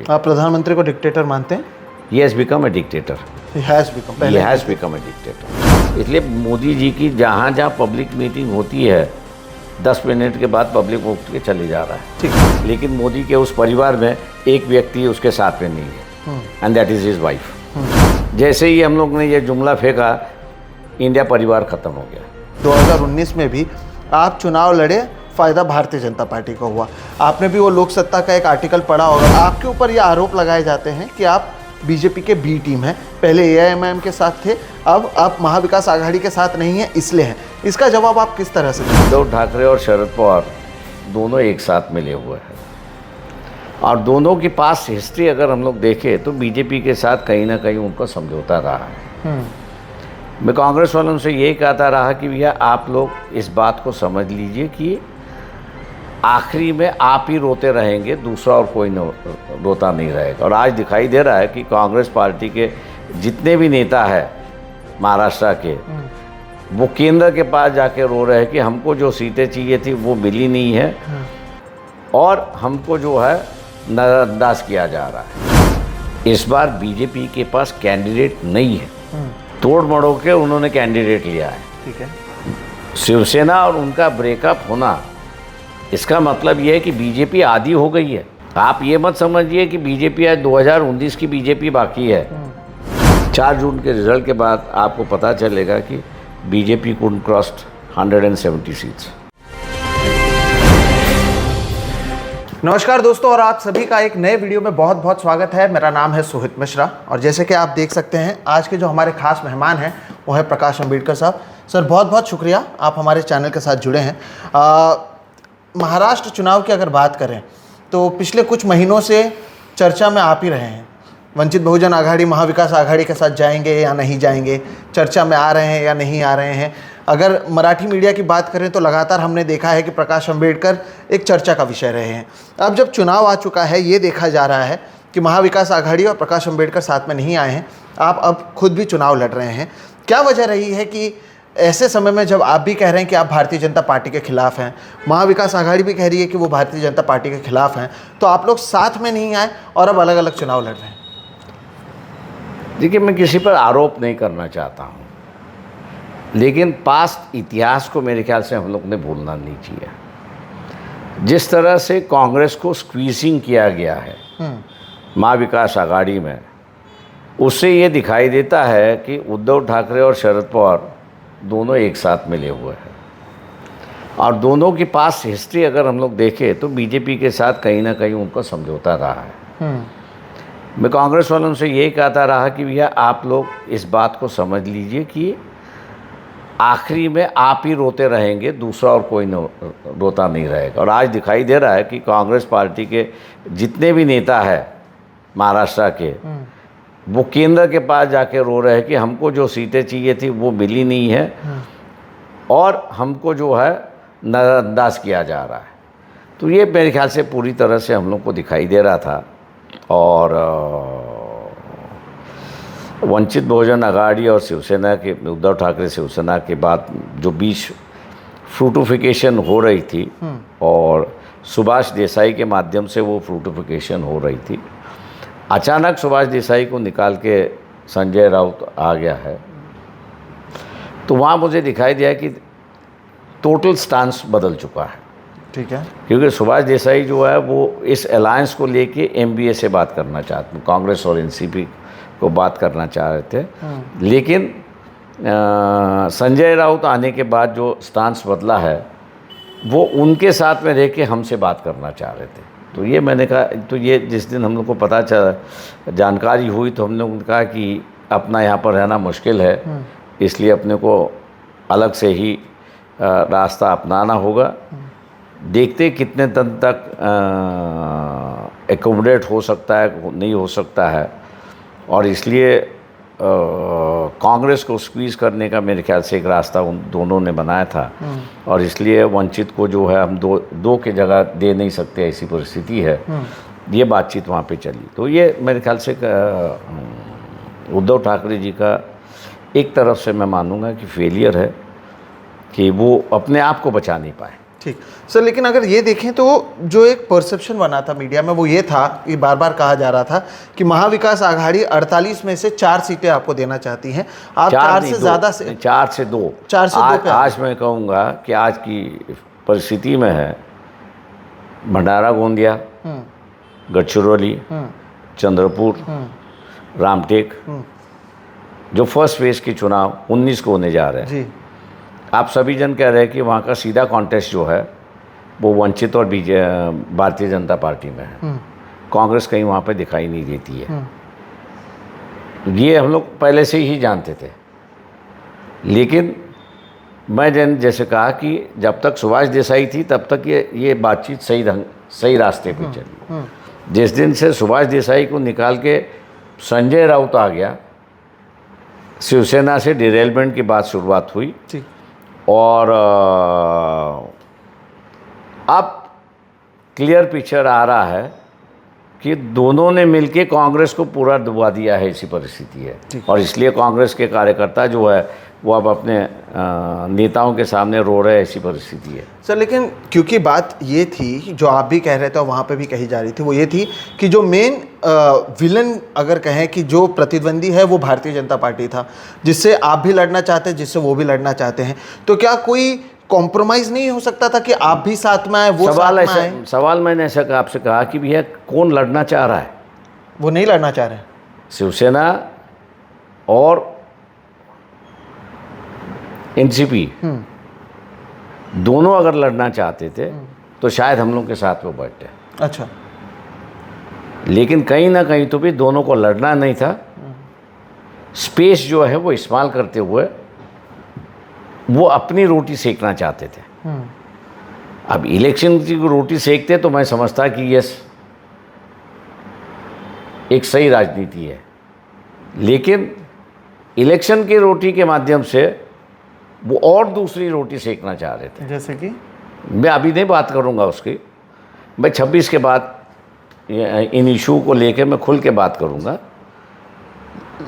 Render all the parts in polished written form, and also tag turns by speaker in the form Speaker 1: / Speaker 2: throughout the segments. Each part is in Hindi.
Speaker 1: आप प्रधानमंत्री को डिक्टेटर मानते हैं?
Speaker 2: He has become a dictator.
Speaker 1: He has become,
Speaker 2: He
Speaker 1: पहले
Speaker 2: has become a dictator. इसलिए मोदी जी की जहाँ जहाँ पब्लिक मीटिंग होती है 10 मिनट के बाद पब्लिक उठ के चले जा रहा है।
Speaker 1: ठीक है।
Speaker 2: लेकिन मोदी के उस परिवार में एक व्यक्ति उसके साथ में नहीं है, and that is his wife. जैसे ही हम लोग ने ये जुमला फेंका, इंडिया परिवार खत्म हो गया।
Speaker 1: 2019 में भी आप चुनाव लड़े, फ़ायदा भारतीय जनता पार्टी को हुआ। आपने भी वो लोक सत्ता का एक आर्टिकल पढ़ा होगा। आपके ऊपर ये आरोप लगाए जाते हैं कि आप बीजेपी के बी टीम हैं, पहले एआईएमआईएम के साथ थे, अब आप महाविकास आघाड़ी के साथ नहीं हैं, इसलिए हैं। इसका जवाब आप किस तरह से दें?
Speaker 2: उद्धव ठाकरे और शरद पवार दोनों एक साथ मिले हुए हैं, और दोनों के पास हिस्ट्री अगर हम लोग देखें तो बीजेपी के साथ कहीं ना कहीं उनका समझौता रहा है। मैं कांग्रेस वालों से यही कहता रहा कि भैया आप लोग इस बात को समझ लीजिए कि आखिरी में आप ही रोते रहेंगे, दूसरा और कोई रोता नहीं रहेगा। और आज दिखाई दे रहा है कि कांग्रेस पार्टी के जितने भी नेता हैं महाराष्ट्र के, वो केंद्र के पास जाके रो रहे हैं कि हमको जो सीटें चाहिए थी वो मिली नहीं है, और हमको जो है नज़रअंदाज किया जा रहा है। इस बार बीजेपी के पास कैंडिडेट नहीं है, तोड़ मड़ोड़ के उन्होंने कैंडिडेट लिया है।
Speaker 1: ठीक है।
Speaker 2: शिवसेना और उनका ब्रेकअप होना, इसका मतलब ये है कि बीजेपी आधी हो गई है। आप ये मत समझिए कि बीजेपी आज 2019 की बीजेपी बाकी है। 4 जून के रिजल्ट के बाद आपको पता चलेगा कि बीजेपी कुड क्रॉस्ड 170 सीट्स।
Speaker 1: नमस्कार दोस्तों, और आप सभी का एक नए वीडियो में बहुत बहुत स्वागत है। मेरा नाम है सोहित मिश्रा, और जैसे कि आप देख सकते हैं आज के जो हमारे खास मेहमान हैं वो है प्रकाश अम्बेडकर साहब। सर बहुत बहुत शुक्रिया, आप हमारे चैनल के साथ जुड़े हैं। महाराष्ट्र चुनाव की अगर बात करें तो पिछले कुछ महीनों से चर्चा में आप ही रहे हैं। वंचित बहुजन आघाड़ी महाविकास आघाड़ी के साथ जाएंगे या नहीं जाएंगे, चर्चा में आ रहे हैं या नहीं आ रहे हैं। अगर मराठी मीडिया की बात करें तो लगातार हमने देखा है कि प्रकाश अम्बेडकर एक चर्चा का विषय रहे हैं। अब जब चुनाव आ चुका है, ये देखा जा रहा है कि महाविकास आघाड़ी और प्रकाश अम्बेडकर साथ में नहीं आए हैं, आप अब खुद भी चुनाव लड़ रहे हैं। क्या वजह रही है कि ऐसे समय में जब आप भी कह रहे हैं कि आप भारतीय जनता पार्टी के खिलाफ हैं, महाविकास आघाड़ी भी कह रही है कि वो भारतीय जनता पार्टी के खिलाफ हैं, तो आप लोग साथ में नहीं आए और अब अलग अलग चुनाव लड़ रहे हैं?
Speaker 2: देखिए, मैं किसी पर आरोप नहीं करना चाहता हूँ, लेकिन पास्ट इतिहास को मेरे ख्याल से हम लोग ने भूलना नहीं चाहिए। जिस तरह से कांग्रेस को स्क्वीजिंग किया गया है महाविकास आघाड़ी में, उससे ये दिखाई देता है कि उद्धव ठाकरे और शरद पवार दोनों एक साथ मिले हुए हैं, और दोनों के पास हिस्ट्री अगर हम लोग देखें तो बीजेपी के साथ कहीं ना कहीं उनका समझौता रहा है। मैं कांग्रेस वालों से यही कहता रहा कि भैया आप लोग इस बात को समझ लीजिए कि आखिरी में आप ही रोते रहेंगे, दूसरा और कोई रोता नहीं रहेगा। और आज दिखाई दे रहा है कि कांग्रेस पार्टी के जितने भी नेता हैं महाराष्ट्र के, वो केंद्र के पास जाके रो रहे हैं कि हमको जो सीटें चाहिए थी वो मिली नहीं है, और हमको जो है नज़रअंदाज किया जा रहा है। तो ये मेरे ख्याल से पूरी तरह से हम लोग को दिखाई दे रहा था। और वंचित बहुजन आघाड़ी और शिवसेना के, उद्धव ठाकरे शिवसेना के बाद जो बीच फ्रूटिफिकेशन हो रही थी, और सुभाष देसाई के माध्यम से वो फ्रूटिफिकेशन हो रही थी, अचानक सुभाष देसाई को निकाल के संजय राउत आ गया है, तो वहाँ मुझे दिखाई दिया कि टोटल स्टांस बदल चुका है।
Speaker 1: ठीक है।
Speaker 2: क्योंकि सुभाष देसाई जो है वो इस अलायंस को लेके एमबीए से बात करना चाहते हैं, कांग्रेस और एनसीपी को बात करना चाह रहे थे, लेकिन संजय राउत आने के बाद जो स्टांस बदला है वो उनके साथ में रह के हमसे बात करना चाह रहे थे। तो ये मैंने कहा, तो ये जिस दिन हम लोग को पता चला, जानकारी हुई, तो हम लोगों ने कहा कि अपना यहाँ पर रहना मुश्किल है, इसलिए अपने को अलग से ही रास्ता अपनाना होगा। देखते कितने दिन तक एकोमोडेट हो सकता है, नहीं हो सकता है, और इसलिए कांग्रेस को स्क्वीज़ करने का मेरे ख्याल से एक रास्ता उन दोनों ने बनाया था, और इसलिए वंचित को जो है हम दो के जगह दे नहीं सकते, ऐसी परिस्थिति है। ये बातचीत वहाँ पे चली। तो ये मेरे ख्याल से उद्धव ठाकरे जी का एक तरफ से मैं मानूंगा कि फेलियर है कि वो अपने आप को बचा नहीं पाए।
Speaker 1: ठीक सर, लेकिन अगर ये देखें तो जो एक परसेप्शन बना था मीडिया में वो ये था, ये बार बार कहा जा रहा था कि महाविकास आघाड़ी 48 में से 4 सीटें आपको देना चाहती हैं, आप 4 से ज़्यादा से
Speaker 2: 4 से 2
Speaker 1: पे
Speaker 2: आज मैं कहूँगा कि आज की परिस्थिति में है भंडारा गोंदिया, गढ़चिरौली, चंद्रपुर, रामटेक, जो फर्स्ट फेज के चुनाव 19 को होने जा रहे हैं
Speaker 1: जी।
Speaker 2: आप सभी जन कह रहे हैं कि वहाँ का सीधा कॉन्टेस्ट जो है वो वंचित और भारतीय जनता पार्टी में है। कांग्रेस कहीं वहाँ पे दिखाई नहीं देती है। ये हम लोग पहले से ही जानते थे, लेकिन मैं जैसे कहा कि जब तक सुभाष देसाई थी तब तक ये बातचीत सही रास्ते पे चली। जिस दिन से सुभाष देसाई को निकाल के संजय राउत आ गया, शिवसेना से डिरेलमेंट की बात शुरुआत हुई और अब क्लियर पिक्चर आ रहा है कि दोनों ने मिलके कांग्रेस को पूरा डुबा दिया है, ऐसी परिस्थिति है। और इसलिए कांग्रेस के कार्यकर्ता जो है वो अब अपने नेताओं के सामने रो रहे हैं, ऐसी परिस्थिति है
Speaker 1: सर। लेकिन क्योंकि बात ये थी जो आप भी कह रहे थे और वहाँ पे भी कही जा रही थी, वो ये थी कि जो मेन विलन अगर कहें कि जो प्रतिद्वंदी है वो भारतीय जनता पार्टी था, जिससे आप भी लड़ना चाहते हैं, जिससे वो भी लड़ना चाहते हैं, तो क्या कोई कॉम्प्रोमाइज़ नहीं हो सकता था कि आप भी साथ में आए, वो साथ में आए?
Speaker 2: सवाल मैंने ऐसा आपसे कहा कि भैया कौन लड़ना चाह रहा है?
Speaker 1: वो नहीं लड़ना चाह रहे।
Speaker 2: शिवसेना और एनसीपी दोनों अगर लड़ना चाहते थे तो शायद हम लोग के साथ वो बैठते।
Speaker 1: अच्छा।
Speaker 2: लेकिन कहीं ना कहीं तो भी दोनों को लड़ना नहीं था। स्पेस जो है वो इस्तेमाल करते हुए वो अपनी रोटी सेकना चाहते थे। अब इलेक्शन की रोटी सेकते तो मैं समझता कि यस एक सही राजनीति है, लेकिन इलेक्शन की रोटी के माध्यम से वो और दूसरी रोटी सेकना चाह रहे थे।
Speaker 1: जैसे कि
Speaker 2: मैं अभी नहीं बात करूंगा उसकी, मैं 26 के बाद इन इशू को लेकर मैं खुल के बात करूंगा।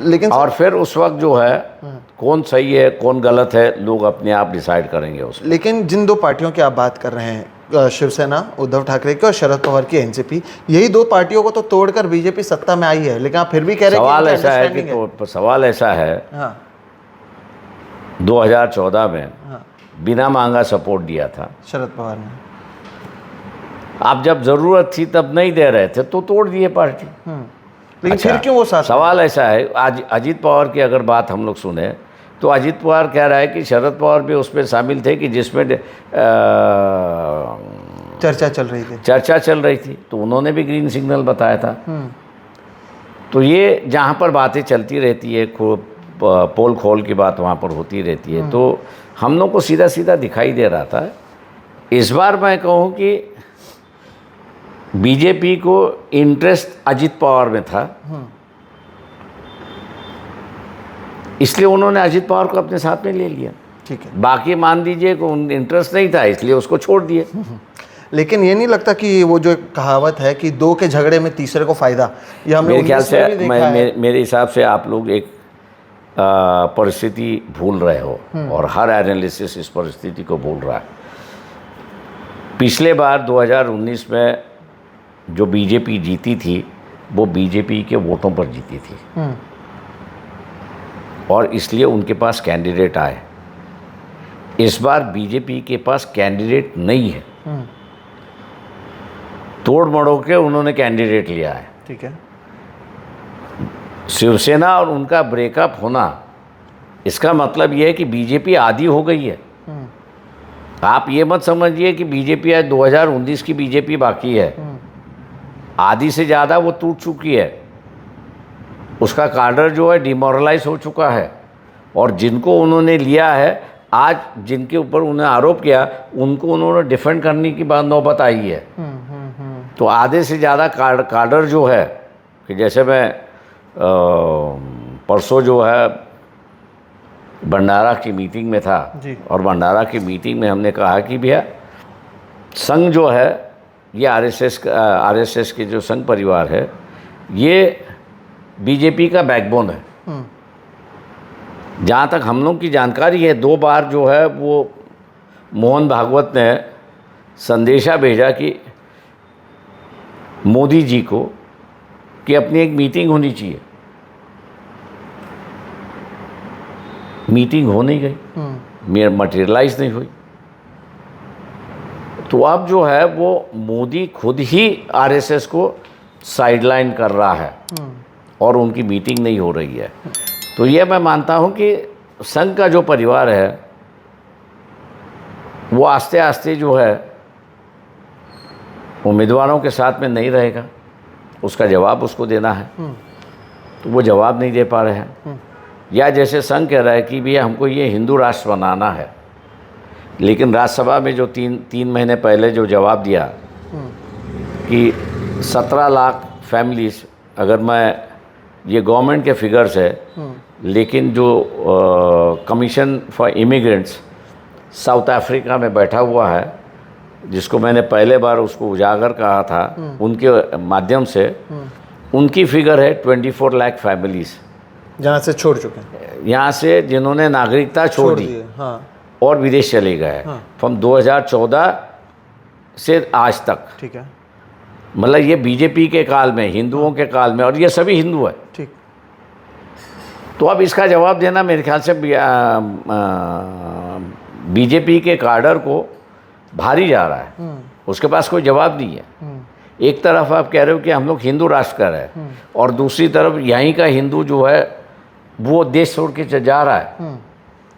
Speaker 1: लेकिन
Speaker 2: और फिर उस वक्त जो है कौन सही है कौन गलत है लोग अपने आप डिसाइड करेंगे उसको।
Speaker 1: लेकिन जिन 2 पार्टियों की आप बात कर रहे हैं, शिवसेना उद्धव ठाकरे की और शरद पवार की एनसीपी, यही 2 पार्टियों को तो तोड़कर बीजेपी सत्ता में आई है, लेकिन आप फिर भी कह रहे हैं
Speaker 2: सवाल ऐसा है कि सवाल ऐसा है 2014 में बिना मांगा सपोर्ट दिया था
Speaker 1: शरद पवार ने।
Speaker 2: आप जब ज़रूरत थी तब नहीं दे रहे थे तो तोड़ दिए पार्टी।
Speaker 1: लेकिन फिर क्यों वो साथ?
Speaker 2: सवाल ऐसा है, आज अजीत पवार की अगर बात हम लोग सुने तो अजीत पवार कह रहा है कि शरद पवार भी उसमें शामिल थे कि जिसमें
Speaker 1: चर्चा चल रही थी,
Speaker 2: तो उन्होंने भी ग्रीन सिग्नल बताया था। तो ये जहाँ पर बातें चलती रहती है, पोल खोल की बात वहाँ पर होती रहती है, तो हम लोग को सीधा सीधा दिखाई दे रहा था। इस बार मैं कहूँ कि बीजेपी को इंटरेस्ट अजीत पवार में था, इसलिए उन्होंने अजीत पवार को अपने साथ में ले लिया।
Speaker 1: ठीक है।
Speaker 2: बाकी मान दीजिए कि उन इंटरेस्ट नहीं था इसलिए उसको छोड़ दिए।
Speaker 1: लेकिन ये नहीं लगता कि वो जो कहावत है कि 2 के झगड़े में तीसरे को फायदा, ये हमने
Speaker 2: मेरे ख्याल से मेरे हिसाब से आप लोग एक परिस्थिति भूल रहे हो और हर एनालिसिस इस परिस्थिति को भूल रहा है। पिछले बार 2019 में जो बीजेपी जीती थी वो बीजेपी के वोटों पर जीती थी और इसलिए उनके पास कैंडिडेट आए। इस बार बीजेपी के पास कैंडिडेट नहीं है, तोड़ मड़ोड़ के उन्होंने कैंडिडेट लिया है।
Speaker 1: ठीक है।
Speaker 2: शिवसेना और उनका ब्रेकअप होना इसका मतलब ये है कि बीजेपी आधी हो गई है। आप ये मत समझिए कि बीजेपी आज 2019 की बीजेपी बाकी है, आधी से ज़्यादा वो टूट चुकी है। उसका कार्डर जो है डिमोरलाइज हो चुका है और जिनको उन्होंने लिया है, आज जिनके ऊपर उन्हें आरोप किया उनको उन्होंने डिफेंड करने की बात नौबत आई है। तो आधे से ज़्यादा कार्डर जो है कि जैसे मैं परसों जो है भंडारा की मीटिंग में था और भंडारा की मीटिंग में हमने कहा कि भैया संघ जो है ये आरएसएस के जो संघ परिवार है ये बीजेपी का बैकबोन है। जहाँ तक हम लोग की जानकारी है 2 बार जो है वो मोहन भागवत ने संदेशा भेजा कि मोदी जी को कि अपनी एक मीटिंग होनी चाहिए। मीटिंग हो नहीं गई, मटेरियलाइज नहीं हुई। तो अब जो है वो मोदी खुद ही आरएसएस को साइडलाइन कर रहा है और उनकी मीटिंग नहीं हो रही है। तो ये मैं मानता हूँ कि संघ का जो परिवार है वो आस्ते आस्ते जो है उम्मीदवारों के साथ में नहीं रहेगा। उसका जवाब उसको देना है, तो वो जवाब नहीं दे पा रहे हैं। या जैसे संघ कह रहा है कि भैया हमको ये हिंदू राष्ट्र बनाना है, लेकिन राज्यसभा में जो तीन महीने पहले जो जवाब दिया कि 17 लाख फैमिलीज, अगर मैं ये गवर्नमेंट के फिगर्स है, लेकिन जो commission for immigrants south Africa में बैठा हुआ है, जिसको मैंने पहले बार उसको उजागर कहा था, उनके माध्यम से उनकी फिगर है 24 लाख फैमिलीज़
Speaker 1: जहाँ से छोड़ चुके हैं,
Speaker 2: यहाँ से जिन्होंने नागरिकता छोड़ दी
Speaker 1: हाँ,
Speaker 2: और विदेश चले गए
Speaker 1: हाँ।
Speaker 2: फ्रॉम 2014 से आज तक।
Speaker 1: ठीक है,
Speaker 2: मतलब ये बीजेपी के काल में, हिंदुओं के काल में, और ये सभी हिंदू है।
Speaker 1: ठीक।
Speaker 2: तो अब इसका जवाब देना मेरे ख्याल से बीजेपी के कार्डर को भारी जा रहा है। उसके पास कोई जवाब नहीं है। एक तरफ आप कह रहे हो कि हम लोग हिंदू राष्ट्र कर रहे हैं, और दूसरी तरफ यहीं का हिंदू जो है वो देश छोड़ के जा रहा है,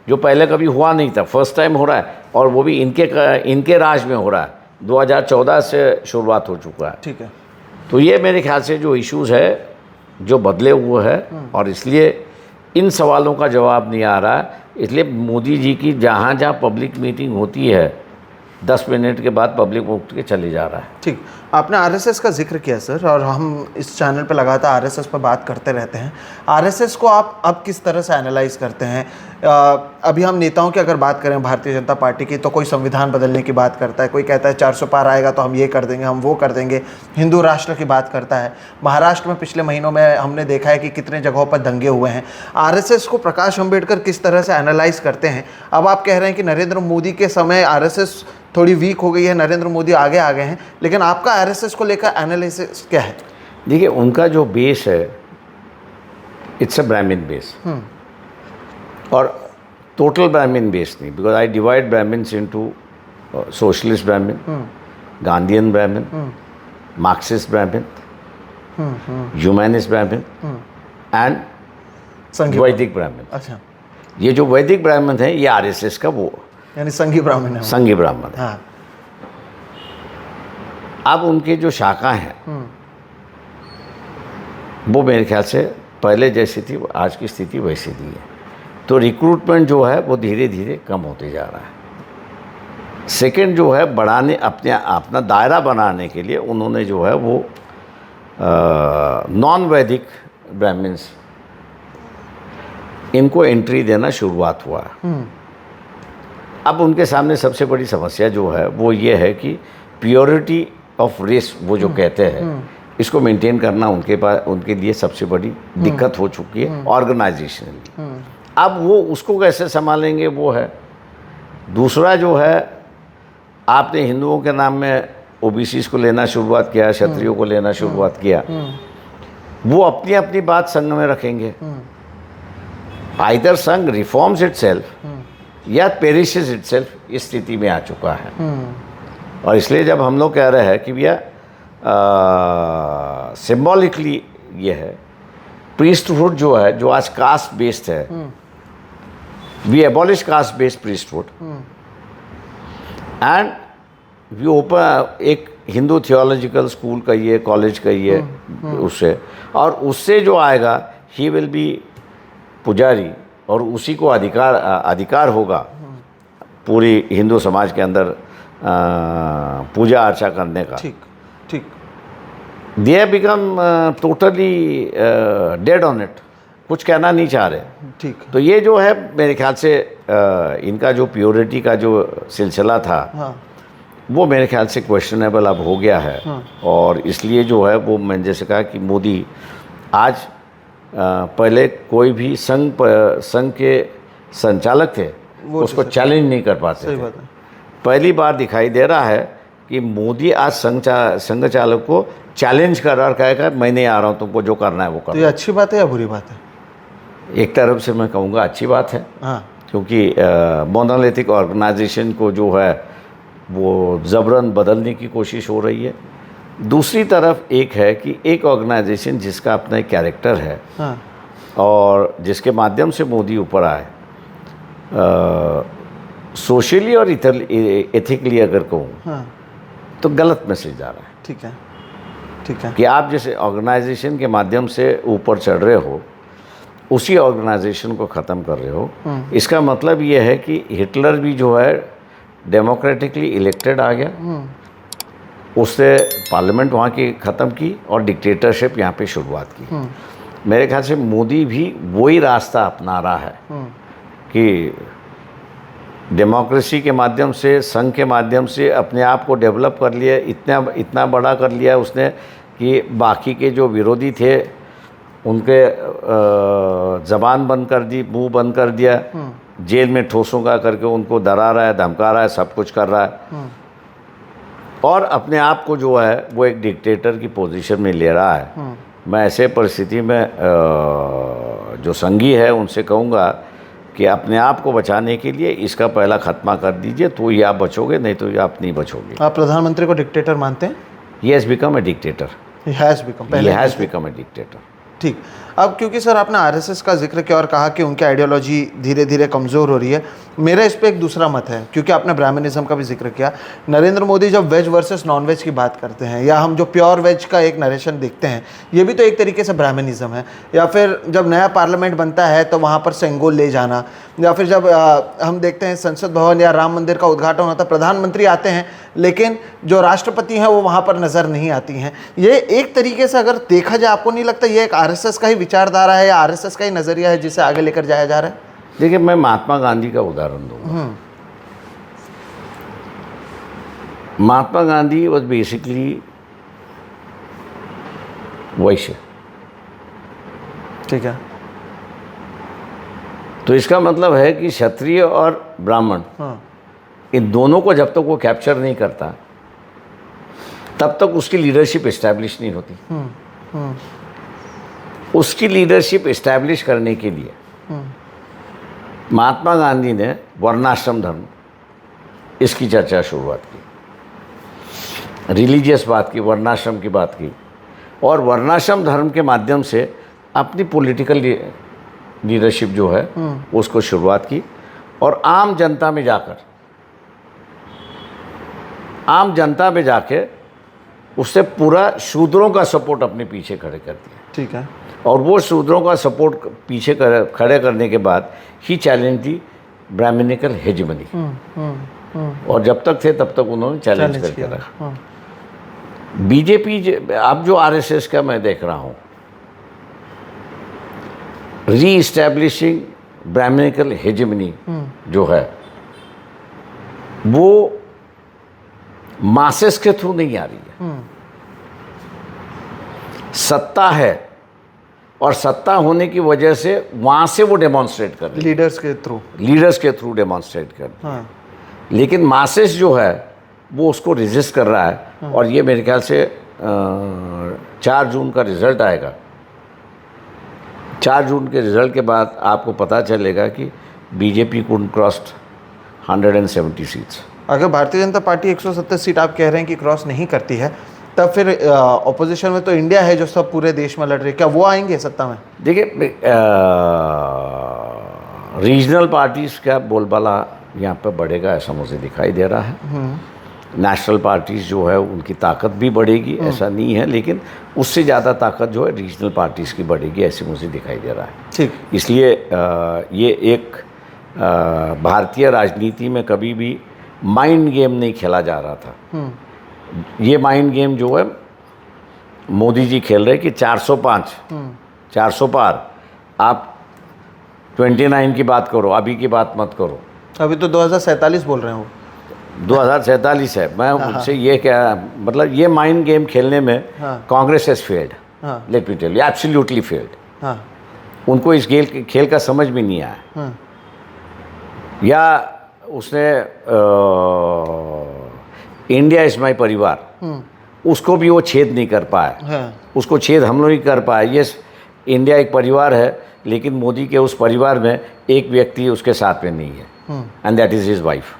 Speaker 2: जो पहले कभी हुआ नहीं था, फर्स्ट टाइम हो रहा है, और वो भी इनके राज में हो रहा है। 2014 से शुरुआत हो चुका है।
Speaker 1: ठीक है।
Speaker 2: तो ये मेरे ख्याल से जो इश्यूज़ है जो बदले हुए हैं, और इसलिए इन सवालों का जवाब नहीं आ रहा है। इसलिए मोदी जी की जहाँ जहाँ पब्लिक मीटिंग होती है 10 मिनट के बाद पब्लिक उठ के चले जा रहा है।
Speaker 1: ठीक, आपने आरएसएस का जिक्र किया सर, और हम इस चैनल पर लगातार आरएसएस पर बात करते रहते हैं। आरएसएस को आप अब किस तरह से एनालाइज करते हैं? अभी हम नेताओं की अगर बात करें भारतीय जनता पार्टी की, तो कोई संविधान बदलने की बात करता है, कोई कहता है 400 पार आएगा तो हम ये कर देंगे, हम वो कर देंगे, हिंदू राष्ट्र की बात करता है। महाराष्ट्र में पिछले महीनों में हमने देखा है कि कितने जगहों पर दंगे हुए हैं। आरएसएस को प्रकाश अंबेडकर किस तरह से एनालाइज करते हैं? अब आप कह रहे हैं कि नरेंद्र मोदी के समय आरएसएस थोड़ी वीक हो गई है, नरेंद्र मोदी आगे आ गए हैं, लेकिन आपका आरएसएस को लेकर एनालिसिस क्या है?
Speaker 2: देखिए, उनका जो बेस है इट्स अ ब्राह्मण बेस, और टोटल ब्राह्मण बेस नहीं, because I divide Brahmins into socialist Brahmin, Gandhian Brahmin, Marxist Brahmin, humanist Brahmin and Vedic Brahmin.
Speaker 1: अच्छा,
Speaker 2: ये जो वैदिक ब्राह्मण है ये आरएसएस का वो
Speaker 1: यानी संघी ब्राह्मण है।
Speaker 2: संघी ब्राह्मण है।
Speaker 1: हाँ।
Speaker 2: अब उनके जो शाखा हैं वो मेरे ख्याल से पहले जैसी थी, आज की स्थिति वैसी नहीं है। तो रिक्रूटमेंट जो है वो धीरे धीरे कम होते जा रहा है। सेकंड जो है, बढ़ाने अपना दायरा बनाने के लिए उन्होंने जो है वो नॉन वैदिक ब्राह्मण्स इनको एंट्री देना शुरुआत हुआ। अब उनके सामने सबसे बड़ी समस्या जो है वो ये है कि प्योरिटी ऑफ रेस वो जो कहते हैं, इसको मेंटेन करना उनके लिए सबसे बड़ी दिक्कत हो चुकी है ऑर्गेनाइजेशनली। अब वो उसको कैसे संभालेंगे वो है। दूसरा जो है, आपने हिंदुओं के नाम में ओबीसीज को लेना शुरुआत किया, क्षत्रियों को लेना शुरुआत किया, वो अपनी अपनी बात संघ में रखेंगे। आइदर संघ रिफॉर्म्स इटसेल्फ या पेरिशेस इटसेल्फ, इस स्थिति में आ चुका है। और इसलिए जब हम लोग कह रहे हैं कि भैया सिम्बॉलिकली ये है, प्रीस्टहुड जो है, जो आज कास्ट बेस्ड है, we abolish caste based priesthood and we open एक हिंदू थियोलॉजिकल स्कूल कहिए, कॉलेज कहिए, उससे, और उससे जो आएगा ही विल बी पुजारी, और उसी को अधिकार होगा पूरी हिंदू समाज के अंदर पूजा अर्चा करने का।
Speaker 1: ठीक ठीक।
Speaker 2: They have become totally dead on it, कुछ कहना नहीं चाह रहे।
Speaker 1: ठीक।
Speaker 2: तो ये जो है मेरे ख्याल से इनका जो प्योरिटी का जो सिलसिला था,
Speaker 1: हाँ।
Speaker 2: वो मेरे ख्याल से क्वेश्चनेबल अब हो गया है।
Speaker 1: हाँ।
Speaker 2: और इसलिए जो है वो मैंने जैसे कहा कि मोदी आज पहले कोई भी संघ के संचालक थे उसको चैलेंज नहीं कर पाते थे।
Speaker 1: बात है।
Speaker 2: पहली बार दिखाई दे रहा है कि मोदी आज संघ चालक को चैलेंज कर रहा और कहेगा मैं नहीं आ रहा हूँ, तुमको जो करना है वो
Speaker 1: तो
Speaker 2: करो।
Speaker 1: ये अच्छी बात है या बुरी बात है?
Speaker 2: एक तरफ से मैं कहूँगा अच्छी बात है,
Speaker 1: हाँ।
Speaker 2: क्योंकि मोनोलिथिक ऑर्गेनाइजेशन को जो है वो ज़बरन बदलने की कोशिश हो रही है। दूसरी तरफ एक है कि एक ऑर्गेनाइजेशन जिसका अपना एक कैरेक्टर है
Speaker 1: हाँ।
Speaker 2: और जिसके माध्यम से मोदी ऊपर आए, सोशली और एथिकली अगर कहूँ
Speaker 1: हाँ।
Speaker 2: तो गलत मैसेज जा रहा है।
Speaker 1: ठीक है, ठीक है।
Speaker 2: कि आप जैसे ऑर्गेनाइजेशन के माध्यम से ऊपर चढ़ रहे हो, उसी ऑर्गेनाइजेशन को ख़त्म कर रहे हो। इसका मतलब ये है कि हिटलर भी जो है डेमोक्रेटिकली इलेक्टेड आ गया, उससे पार्लियामेंट वहाँ की ख़त्म की और डिक्टेटरशिप यहाँ पे शुरुआत की। मेरे ख्याल से मोदी भी वही रास्ता अपना रहा है कि डेमोक्रेसी के माध्यम से, संघ के माध्यम से अपने आप को डेवलप कर लिया, इतना बड़ा कर लिया उसने कि बाकी के जो विरोधी थे उनके ज़बान बंद कर दी, मुंह बंद कर दिया, जेल में ठोसूंगा करके उनको डरा रहा है, धमका रहा है, सब कुछ कर रहा है और अपने आप को जो है वो एक डिक्टेटर की पोजीशन में ले रहा है। मैं ऐसे परिस्थिति में जो संघी है उनसे कहूँगा कि अपने आप को बचाने के लिए इसका पहला खात्मा कर दीजिए, तो ही आप बचोगे, नहीं तो आप नहीं बचोगे।
Speaker 1: आप प्रधानमंत्री को डिक्टेटर मानते हैं?
Speaker 2: He has become a dictator.
Speaker 1: He has become,
Speaker 2: He has become a dictator.
Speaker 1: ठीक। अब क्योंकि सर आपने आरएसएस का जिक्र किया और कहा कि उनकी आइडियोलॉजी धीरे धीरे कमज़ोर हो रही है, मेरा इस पर एक दूसरा मत है, क्योंकि आपने ब्राह्मणिज्म का भी जिक्र किया। नरेंद्र मोदी जब वेज वर्सेस नॉन वेज की बात करते हैं, या हम जो प्योर वेज का एक नरेशन देखते हैं, ये भी तो एक तरीके से ब्राह्मणिज्म है। या फिर जब नया पार्लियामेंट बनता है तो वहाँ पर सेंगोल ले जाना, या फिर जब हम देखते हैं संसद भवन या राम मंदिर का उद्घाटन होता है, प्रधानमंत्री आते हैं लेकिन जो राष्ट्रपति हैं वो वहाँ पर नज़र नहीं आती हैं। ये एक तरीके से अगर देखा जाए, आपको नहीं लगता ये एक आरएसएस का ही विचारधारा है या आरएसएस का ही नज़रिया है जिसे आगे लेकर जाया जा रहा है?
Speaker 2: देखिए, मैं महात्मा गांधी का उदाहरण दूंगा। महात्मा गांधी वॉज बेसिकली वैश्य,
Speaker 1: ठीक है।
Speaker 2: तो इसका मतलब है कि क्षत्रिय और ब्राह्मण,
Speaker 1: हाँ।
Speaker 2: इन दोनों को जब तक वो कैप्चर नहीं करता तब तक उसकी लीडरशिप इस्टेब्लिश नहीं होती। उसकी लीडरशिप इस्टेब्लिश करने के लिए महात्मा गांधी ने वर्णाश्रम धर्म, इसकी चर्चा शुरुआत की, रिलीजियस बात की, वर्णाश्रम की बात की, और वर्णाश्रम धर्म के माध्यम से अपनी पॉलिटिकल लीडरशिप जो है उसको शुरुआत की और आम जनता में जाके उससे पूरा शूद्रों का सपोर्ट अपने पीछे खड़े कर दिया।
Speaker 1: ठीक है।
Speaker 2: और वो शूद्रों का सपोर्ट पीछे खड़े करने के बाद ही चैलेंज दी ब्राह्मणिकल हेजेमनी, और जब तक थे तब तक उन्होंने चैलेंज करके रखा। बीजेपी, अब जो आरएसएस का मैं देख रहा हूँ, री इस्टेब्लिशिंग ब्राह्मणिकल हेजेमनी जो है वो मासेस के थ्रू नहीं आ रही है। सत्ता है और सत्ता होने की वजह से वहाँ से वो डेमॉन्स्ट्रेट कर रही है, लीडर्स के थ्रू डेमॉन्स्ट्रेट कर रही है।
Speaker 1: हाँ।
Speaker 2: लेकिन मासेस जो है वो उसको रेजिस्ट कर रहा है। और ये मेरे ख्याल से 4 जून का रिज़ल्ट आएगा। 4 जून के रिज़ल्ट के बाद आपको पता चलेगा कि बीजेपी कुड क्रॉस्ड 170 सीट्स।
Speaker 1: अगर भारतीय जनता पार्टी 170 सीट आप कह रहे हैं कि क्रॉस नहीं करती है, तब फिर ऑपोजिशन में तो इंडिया है जो सब पूरे देश में लड़ रही है, क्या वो आएंगे सत्ता में?
Speaker 2: देखिए, रीजनल पार्टीज़ का बोलबाला यहाँ पर बढ़ेगा ऐसा मुझे दिखाई दे रहा है। नेशनल पार्टीज़ जो है उनकी ताकत भी बढ़ेगी, ऐसा नहीं है, लेकिन उससे ज़्यादा ताकत जो है रीजनल पार्टीज़ की बढ़ेगी, ऐसे मुझे दिखाई दे रहा है।
Speaker 1: ठीक।
Speaker 2: इसलिए ये एक भारतीय राजनीति में कभी भी माइंड गेम नहीं खेला जा रहा था। ये माइंड गेम जो है मोदी जी खेल रहे कि 405, 400 पार, आप 29 की बात करो, अभी की बात मत करो।
Speaker 1: अभी तो 2047 बोल रहे हो।
Speaker 2: 2047 है। मैं उनसे ये क्या, मतलब ये माइंड गेम खेलने में Congress has failed, let me tell you, absolutely failed. उनको इस खेल का समझ भी नहीं आया। या उसने इंडिया इज माई परिवार, उसको भी वो छेद नहीं कर पाए।
Speaker 1: हाँ।
Speaker 2: उसको छेद हम लोग ही कर पाए। यस, इंडिया एक परिवार है, लेकिन मोदी के उस परिवार में एक व्यक्ति उसके साथ में नहीं है, and that is his wife,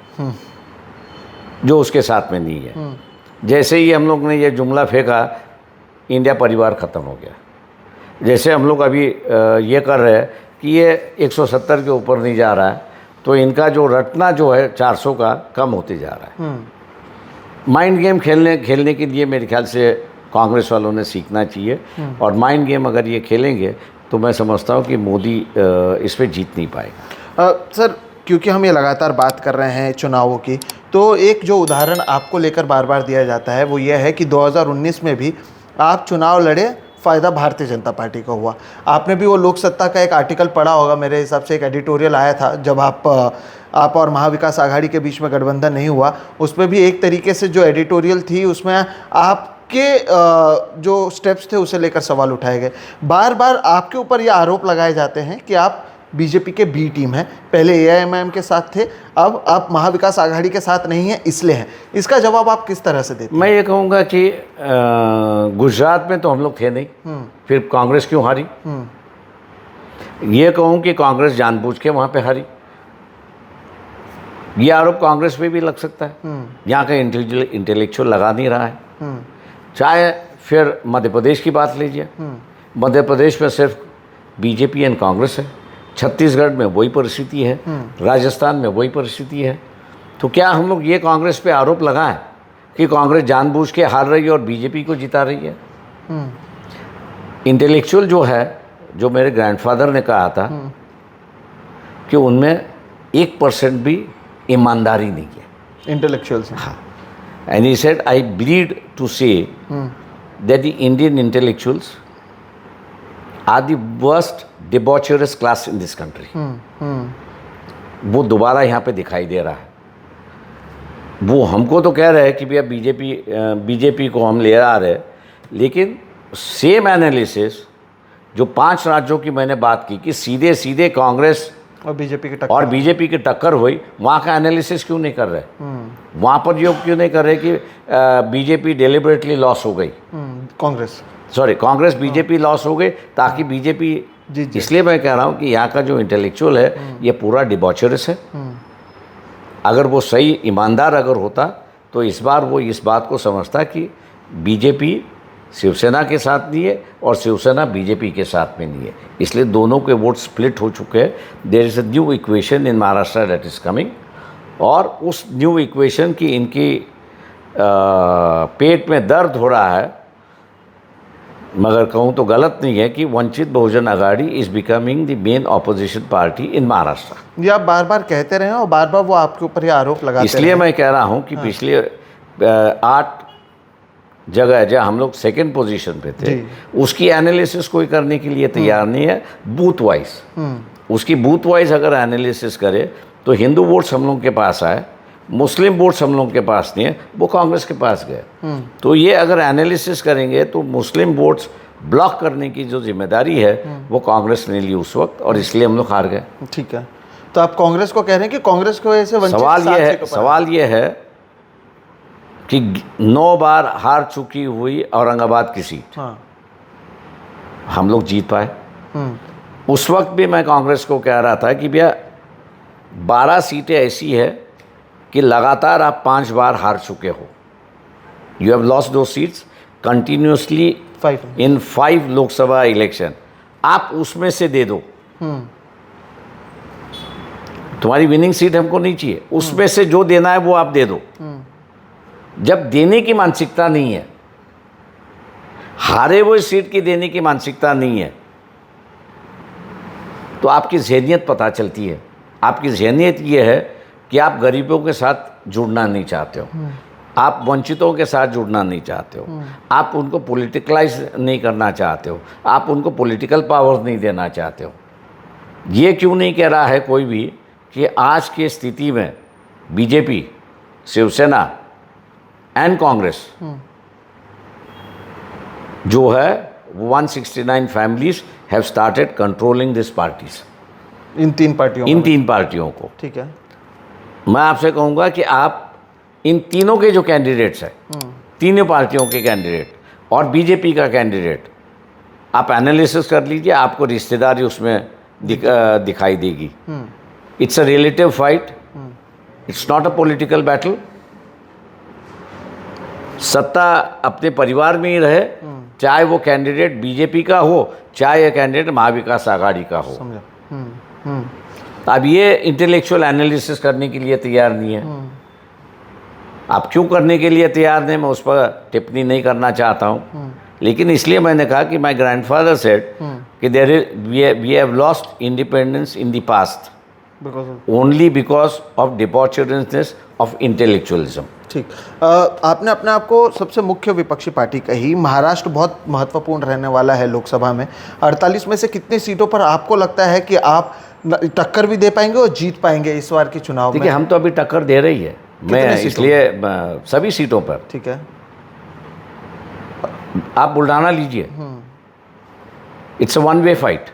Speaker 2: जो उसके साथ में नहीं है। जैसे ही हम लोग ने ये जुमला फेंका, इंडिया परिवार ख़त्म हो गया। जैसे हम लोग अभी ये कर रहे हैं कि ये 170 के ऊपर नहीं जा रहा है, तो इनका जो रटना जो है 400 का कम होते जा रहा है। माइंड गेम खेलने के लिए मेरे ख्याल से कांग्रेस वालों ने सीखना चाहिए, और माइंड गेम अगर ये खेलेंगे तो मैं समझता हूँ कि मोदी इस पर जीत नहीं पाएगा।
Speaker 1: सर, क्योंकि हम ये लगातार बात कर रहे हैं चुनावों की, तो एक जो उदाहरण आपको लेकर बार बार दिया जाता है वो ये है कि 2019 में भी आप चुनाव लड़े, फ़ायदा भारतीय जनता पार्टी का हुआ। आपने भी वो लोक सत्ता का एक आर्टिकल पढ़ा होगा, मेरे हिसाब से एक एडिटोरियल आया था जब आप और महाविकास आघाड़ी के बीच में गठबंधन नहीं हुआ। उसमें भी एक तरीके से जो एडिटोरियल थी उसमें आपके जो स्टेप्स थे उसे लेकर सवाल उठाए गए। बार बार आपके ऊपर ये आरोप लगाए जाते हैं कि आप बीजेपी के बी टीम हैं, पहले एआईएमआईएम के साथ थे, अब आप महाविकास आघाड़ी के साथ नहीं हैं इसलिए हैं। इसका जवाब आप किस तरह से देते हैं?
Speaker 2: मैं ये कहूँगा कि गुजरात में तो हम लोग थे नहीं, फिर कांग्रेस क्यों हारी? ये कहूँ कि कांग्रेस जानबूझ के वहाँ पे हारी, ये आरोप कांग्रेस पे भी लग सकता है। यहाँ का इंटेलेक्चुअल लगा नहीं रहा है। चाहे फिर मध्य प्रदेश की बात लीजिए, मध्य प्रदेश में सिर्फ बीजेपी एंड कांग्रेस है, छत्तीसगढ़ में वही परिस्थिति है, राजस्थान में वही परिस्थिति है। तो क्या हम लोग ये कांग्रेस पे आरोप लगाएं कि कांग्रेस जानबूझ के हार रही है और बीजेपी को जिता रही है? इंटेलेक्चुअल जो है, जो मेरे ग्रैंडफादर ने कहा था कि उनमें 1% भी ईमानदारी नहीं है,
Speaker 1: इंटेलेक्चुअल्स।
Speaker 2: हाँ। And he said, I bleed to say that the Indian intellectuals are the worst debaucherous class in this country. वो दोबारा यहाँ पे दिखाई दे रहा है। वो हमको तो कह रहे हैं कि भैया बीजेपी को हम ले आ रहे हैं, लेकिन सेम एनालिसिस जो 5 राज्यों की मैंने बात की कि सीधे सीधे कांग्रेस
Speaker 1: और बीजेपी की
Speaker 2: टक्कर हुई, वहाँ का एनालिसिस क्यों नहीं कर रहे? वहाँ पर जो क्यों नहीं कर रहे कि बीजेपी डेलिबरेटली लॉस हो गई, कांग्रेस बीजेपी लॉस हो गई, ताकि बीजेपी, इसलिए मैं कह रहा हूँ कि यहाँ का जो इंटेलेक्चुअल है ये पूरा डिबॉचरस है। अगर वो सही ईमानदार अगर होता तो इस बार वो इस बात को समझता कि बीजेपी शिवसेना के साथ नहीं है और शिवसेना बीजेपी के साथ में नहीं है, इसलिए दोनों के वोट स्प्लिट हो चुके हैं। There is a new equation in Maharashtra that is coming, और उस न्यू इक्वेशन की इनकी पेट में दर्द हो रहा है, मगर कहूँ तो गलत नहीं है कि Vanchit Bahujan Aghadi is becoming the main opposition party in Maharashtra.
Speaker 1: ये आप बार बार कहते रहे और बार बार वो आपके ऊपर ये आरोप लगाते
Speaker 2: इसलिए
Speaker 1: रहे।
Speaker 2: मैं कह रहा हूँ कि पिछले 8 जगह जहाँ हम लोग सेकंड पोजीशन पे थे, उसकी एनालिसिस कोई करने के लिए तैयार नहीं है। बूथ वाइज उसकी बूथ वाइज अगर एनालिसिस करे तो हिंदू वोट्स हम लोग के पास आए, मुस्लिम वोट्स हम लोग के पास नहीं है, वो कांग्रेस के पास गए। तो ये अगर एनालिसिस करेंगे तो मुस्लिम वोट्स ब्लॉक करने की जो जिम्मेदारी है वो कांग्रेस ने ली उस वक्त, और इसलिए हम लोग हार गए।
Speaker 1: ठीक है, तो आप कांग्रेस को कह रहे हैं कि कांग्रेस की वजह से वंचित।
Speaker 2: सवाल ये है कि 9 बार हार चुकी हुई औरंगाबाद की सीट हम लोग जीत पाए। उस वक्त भी मैं कांग्रेस को कह रहा था कि भैया 12 सीटें ऐसी है कि लगातार आप 5 बार हार चुके हो, यू हैव लॉस्ट दो seats continuously in 5 Lok Sabha election, आप उसमें से दे दो। तुम्हारी विनिंग सीट हमको नहीं चाहिए, उसमें से जो देना है वो आप दे दो। जब देने की मानसिकता नहीं है, हारे हुए सीट की देने की मानसिकता नहीं है, तो आपकी ज़हनियत पता चलती है। आपकी ज़हनियत ये है कि आप गरीबों के साथ जुड़ना नहीं चाहते हो, आप वंचितों के साथ जुड़ना नहीं चाहते हो, आप उनको पॉलिटिकलाइज नहीं करना चाहते हो, आप उनको पॉलिटिकल पावर नहीं देना चाहते हो। ये क्यों नहीं कह रहा है कोई भी कि आज की स्थिति में बीजेपी, शिवसेना एंड कांग्रेस जो है 169 families have started controlling this parties, इन तीन पार्टियों को। ठीक है, मैं आपसे कहूँगा कि आप इन तीनों के जो कैंडिडेट्स हैं, तीनों पार्टियों के कैंडिडेट और बीजेपी का कैंडिडेट, आप एनालिसिस कर लीजिए, आपको रिश्तेदारी उसमें दिखाई देगी। It's a relative fight, it's not a political battle. सत्ता अपने परिवार में ही रहे, चाहे वो कैंडिडेट बीजेपी का हो, चाहे ये कैंडिडेट महाविकास आघाड़ी का हो। अब ये इंटेलेक्चुअल एनालिसिस करने के लिए तैयार नहीं है। आप क्यों करने के लिए तैयार नहीं, मैं उस पर टिप्पणी नहीं करना चाहता हूँ, लेकिन इसलिए मैंने कहा कि माय ग्रैंडफादर सेड कि there is we have lost independence in the past only because of opportunities of intellectualism.
Speaker 1: ठीक, आपने अपने आप को सबसे मुख्य विपक्षी पार्टी कही। महाराष्ट्र बहुत महत्वपूर्ण रहने वाला है लोकसभा में। 48 में से कितनी सीटों पर आपको लगता है कि आप टक्कर भी दे पाएंगे और जीत पाएंगे इस बार के चुनाव में?
Speaker 2: देखिए, हम तो अभी टक्कर दे रही है, मैं इसलिए सभी सीटों पर।
Speaker 1: ठीक है,
Speaker 2: आप बुल्ढाना लीजिए, it's a one way fight.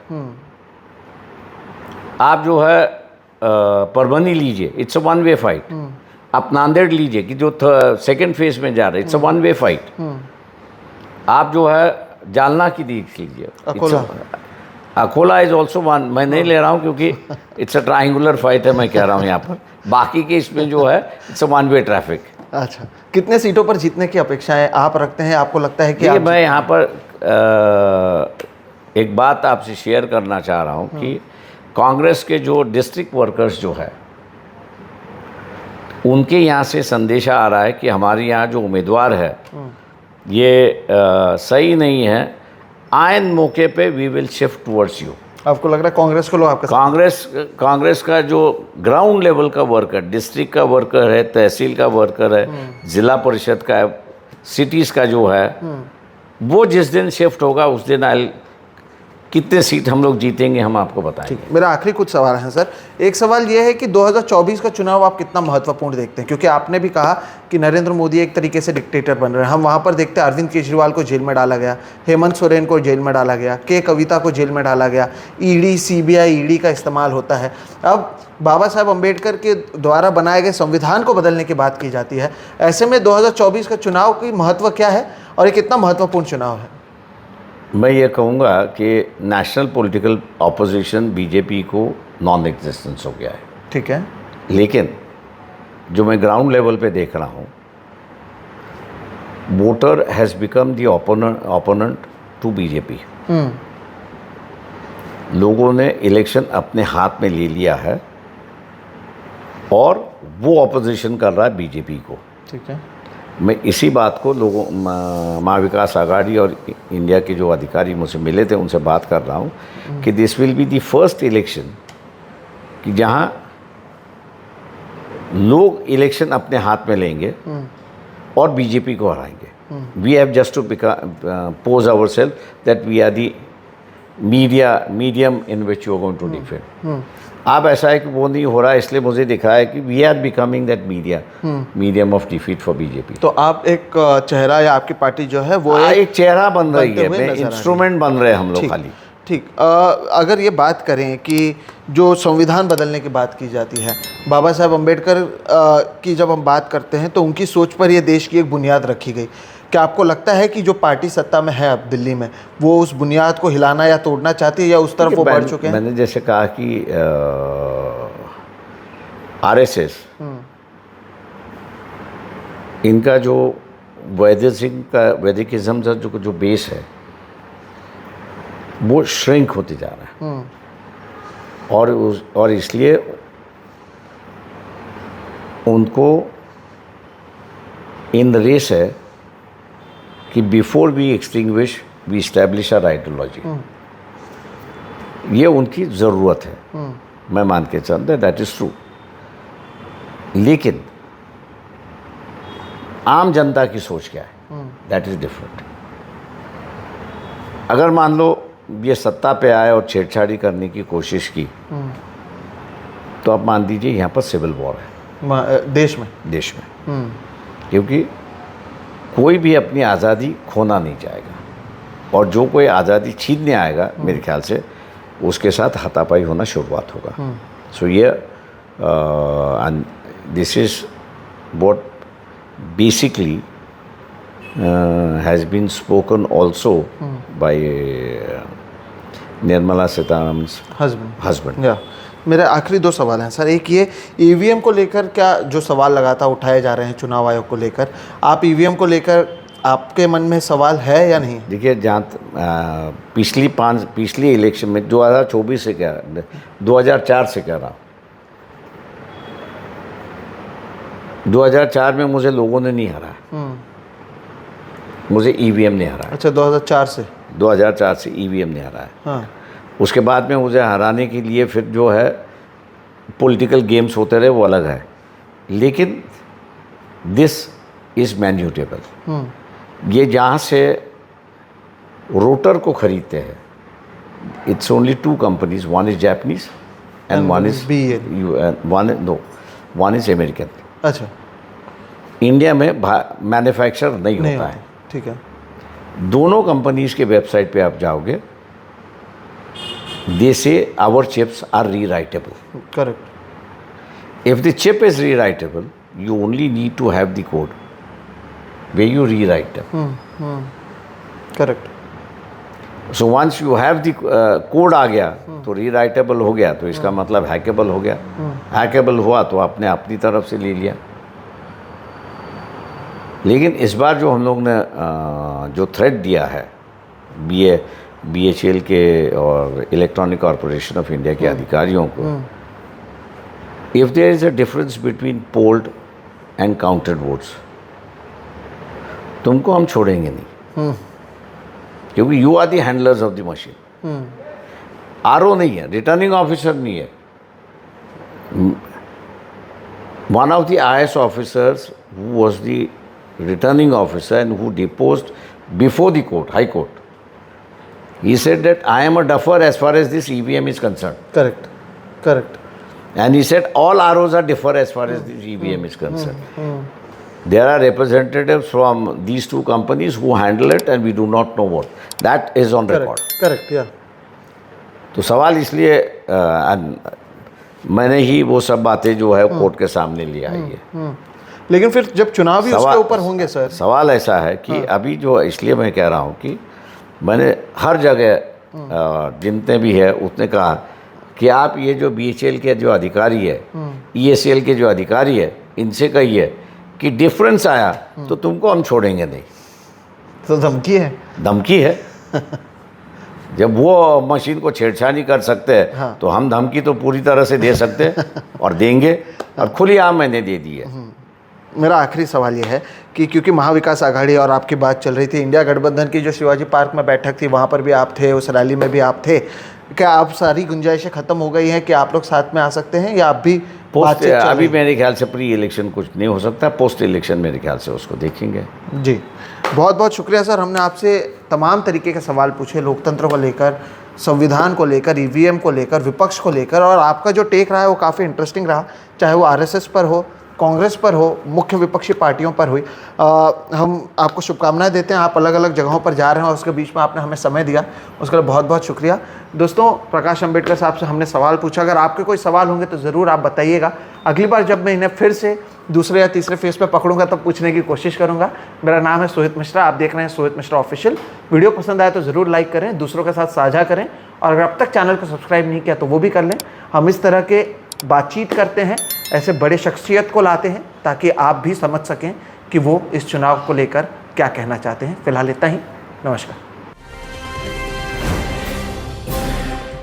Speaker 2: आप जो है परभनी लीजिए, it's a one way fight. आप नांदेड़ लीजिए कि जो सेकेंड फेज में जा रहा है, it's a one way fight. आप जो है जालना की देख लीजिए, अकोला इज ऑल्सो वन। मैं नहीं ले रहा हूँ क्योंकि इट्स अ ट्राइंगुलर फाइट है, मैं कह रहा हूँ यहाँ पर। बाकी के इसमें जो है it's a one way traffic.
Speaker 1: अच्छा, कितने सीटों पर जीतने की अपेक्षाएं आप रखते हैं? आपको लगता है कि
Speaker 2: मैं यहाँ पर एक बात आपसे शेयर करना चाह रहा हूँ कि कांग्रेस के जो डिस्ट्रिक्ट वर्कर्स जो है, उनके यहाँ से संदेशा आ रहा है कि हमारे यहाँ जो उम्मीदवार है ये सही नहीं है, आयन मौके पे we will shift towards you.
Speaker 1: आपको लग रहा है कांग्रेस को लोग आपका
Speaker 2: कांग्रेस का जो ग्राउंड लेवल का वर्कर, डिस्ट्रिक्ट का वर्कर है, तहसील का वर्कर है, जिला परिषद का है, सिटीज़ का जो है, वो जिस दिन शिफ्ट होगा उस दिन कितने सीट हम लोग जीतेंगे हम आपको बताएंगे।
Speaker 1: मेरा आखिरी कुछ सवाल है सर। एक सवाल ये है कि 2024 का चुनाव आप कितना महत्वपूर्ण देखते हैं? क्योंकि आपने भी कहा कि नरेंद्र मोदी एक तरीके से डिक्टेटर बन रहे हैं। हम वहाँ पर देखते हैं अरविंद केजरीवाल को जेल में डाला गया, हेमंत सोरेन को जेल में डाला गया, के कविता को जेल में डाला गया, ईडी सीबीआई ईडी का इस्तेमाल होता है। अब बाबा साहब अम्बेडकर के द्वारा बनाए गए संविधान को बदलने की बात की जाती है। ऐसे में 2024 का चुनाव की महत्व क्या है और ये कितना महत्वपूर्ण चुनाव है?
Speaker 2: मैं ये कहूँगा कि नेशनल पॉलिटिकल ऑपोजिशन बीजेपी को नॉन एग्जिस्टेंस हो गया है।
Speaker 1: ठीक है,
Speaker 2: लेकिन जो मैं ग्राउंड लेवल पे देख रहा हूँ, voter has become the opponent to BJP. लोगों ने इलेक्शन अपने हाथ में ले लिया है और वो ऑपोजिशन कर रहा है बीजेपी को।
Speaker 1: ठीक है,
Speaker 2: मैं इसी बात को लोगों महाविकास आघाड़ी और इंडिया के जो अधिकारी मुझसे मिले थे उनसे बात कर रहा हूँ कि this will be the first election कि जहाँ लोग इलेक्शन अपने हाथ में लेंगे और बीजेपी को हराएंगे। We have just to pose our self that we are the medium in which you are going to defend. अब ऐसा है कि वो नहीं हो रहा, इसलिए मुझे दिखा है कि we are becoming that medium of defeat for BJP.
Speaker 1: तो आप एक चेहरा या आपकी पार्टी जो है वो
Speaker 2: एक चेहरा बन रही है, इंस्ट्रूमेंट बन रहे हैं हम लोग खाली।
Speaker 1: ठीक, अगर ये बात करें कि जो संविधान बदलने की बात की जाती है, बाबा साहब अम्बेडकर की जब हम बात करते हैं तो उनकी सोच पर ये देश की एक बुनियाद रखी गई। क्या आपको लगता है कि जो पार्टी सत्ता में है अब दिल्ली में, वो उस बुनियाद को हिलाना या तोड़ना चाहती है या उस तरफ वो बढ़ चुके हैं?
Speaker 2: मैंने जैसे कहा कि आरएसएस इनका जो वैदिकिज्म का जो बेस है वो श्रिंक होते जा रहा है और इसलिए उनको इन द रेस है कि before we extinguish we establish our ideology. ये उनकी ज़रूरत है, मैं मान के चलता दैट इज़ ट्रू। लेकिन आम जनता की सोच क्या है, दैट इज़ डिफरेंट। अगर मान लो ये सत्ता पे आए और छेड़छाड़ी करने की कोशिश की तो आप मान दीजिए यहाँ पर सिविल वॉर है
Speaker 1: देश में।
Speaker 2: क्योंकि कोई भी अपनी आज़ादी खोना नहीं चाहेगा और जो कोई आज़ादी छीनने आएगा मेरे ख्याल से उसके साथ हाथापाई होना शुरुआत होगा। सो ये this is what basically has been spoken also by Nirmala Sitharaman's husband.
Speaker 1: या मेरे आखिरी दो सवाल हैं सर। एक ये ईवीएम को लेकर क्या जो सवाल लगातार उठाए जा रहे हैं चुनाव आयोग को लेकर, आप ईवीएम को लेकर आपके मन में सवाल है या नहीं?
Speaker 2: देखिए, जहाँ पिछली इलेक्शन में 2024 से कह रहा, 2004 से कह रहा, 2004 में मुझे लोगों ने नहीं हराया, मुझे ईवीएम ने हराया।
Speaker 1: अच्छा,
Speaker 2: 2004 से ईवीएम ने हराया।
Speaker 1: हाँ।
Speaker 2: उसके बाद में मुझे हराने के लिए फिर जो है पॉलिटिकल गेम्स होते रहे, वो अलग है, लेकिन दिस इज़ मैन्यूटेबल। ये जहाँ से रोटर को खरीदते हैं, it's only 2 companies, one is Japanese and one is American.
Speaker 1: अच्छा,
Speaker 2: इंडिया में मैन्युफैक्चर नहीं होता है।
Speaker 1: ठीक है।
Speaker 2: दोनों कंपनीज के वेबसाइट पे आप जाओगे, they say our chips are rewritable.
Speaker 1: Correct.
Speaker 2: If the chip is rewritable, you only need to have the code way you rewrite them.
Speaker 1: Correct.
Speaker 2: So once you have the code आ गया तो रीराइटेबल हो गया, तो इसका मतलब हैकेबल हो गया। हैकेबल हुआ तो आपने अपनी तरफ से ले लिया। लेकिन इस बार जो हम लोग ने जो थ्रेट दिया है BHEL के और इलेक्ट्रॉनिक कॉरपोरेशन ऑफ इंडिया के अधिकारियों को, if there is a difference between polled and counted votes, तुमको हम छोड़ेंगे नहीं, क्योंकि you are the handlers of the machine. RO नहीं है, रिटर्निंग ऑफिसर नहीं है। One of the IAS officers who was the returning officer and who deposed before the court, High Court, he said that I am a duffer as far as this EVM is concerned.
Speaker 1: Correct.
Speaker 2: And he said all ROs are differ as far as this EVM is concerned. There are representatives from these 2 companies who handle it and we do not know what. That is on record.
Speaker 1: Correct, yeah.
Speaker 2: तो सवाल इसलिए मैंने ही वो सब बातें जो है कोर्ट के सामने ले आई है।
Speaker 1: लेकिन फिर जब चुनाव भी उसके ऊपर होंगे सर।
Speaker 2: सवाल ऐसा है कि अभी जो, इसलिए मैं कह रहा हूँ कि मैंने हर जगह जितने भी है उतने कहा कि आप ये जो BHEL के जो अधिकारी है, ESL के जो अधिकारी है, इनसे कहिए कि डिफरेंस आया तो तुमको हम छोड़ेंगे नहीं।
Speaker 1: तो धमकी है
Speaker 2: जब वो मशीन को छेड़छाड़ी कर सकते हैं, हाँ, तो हम धमकी तो पूरी तरह से दे सकते हैं और देंगे, और खुली आम मैंने दे दी है।
Speaker 1: मेरा आखिरी सवाल ये है कि क्योंकि महाविकास आघाड़ी और आपकी बात चल रही थी, इंडिया गठबंधन की जो शिवाजी पार्क में बैठक थी वहाँ पर भी आप थे, उस रैली में भी आप थे, क्या आप सारी गुंजाइशें ख़त्म हो गई हैं कि आप लोग साथ में आ सकते हैं, या आप भी
Speaker 2: अभी मेरे ख्याल से प्री इलेक्शन कुछ नहीं हो सकता, पोस्ट इलेक्शन मेरे ख्याल से उसको देखेंगे।
Speaker 1: जी, बहुत बहुत शुक्रिया सर। हमने आपसे तमाम तरीके के सवाल पूछे, लोकतंत्र को लेकर, संविधान को लेकर, EVM को लेकर, विपक्ष को लेकर, और आपका जो टेक रहा है वो काफ़ी इंटरेस्टिंग रहा, चाहे वो RSS पर हो, कांग्रेस पर हो, मुख्य विपक्षी पार्टियों पर हुई। हम आपको शुभकामनाएं देते हैं, आप अलग अलग जगहों पर जा रहे हैं और उसके बीच में आपने हमें समय दिया, उसके लिए बहुत बहुत शुक्रिया। दोस्तों, प्रकाश अंबेडकर साहब से हमने सवाल पूछा, अगर आपके कोई सवाल होंगे तो ज़रूर आप बताइएगा। अगली बार जब मैं इन्हें फिर से दूसरे या तीसरे फेस पे पकड़ूंगा तब पूछने की कोशिश करूंगा। मेरा नाम है सोहित मिश्रा, आप देख रहे हैं सोहित मिश्रा ऑफिशियल। वीडियो पसंद आए तो ज़रूर लाइक करें, दूसरों के साथ साझा करें, और अगर अब तक चैनल को सब्सक्राइब नहीं किया तो वो भी कर लें। हम इस तरह के बातचीत करते हैं, ऐसे बड़े शख्सियत को लाते हैं ताकि आप भी समझ सकें कि वो इस चुनाव को लेकर क्या कहना चाहते हैं। फिलहाल इतना ही, नमस्कार।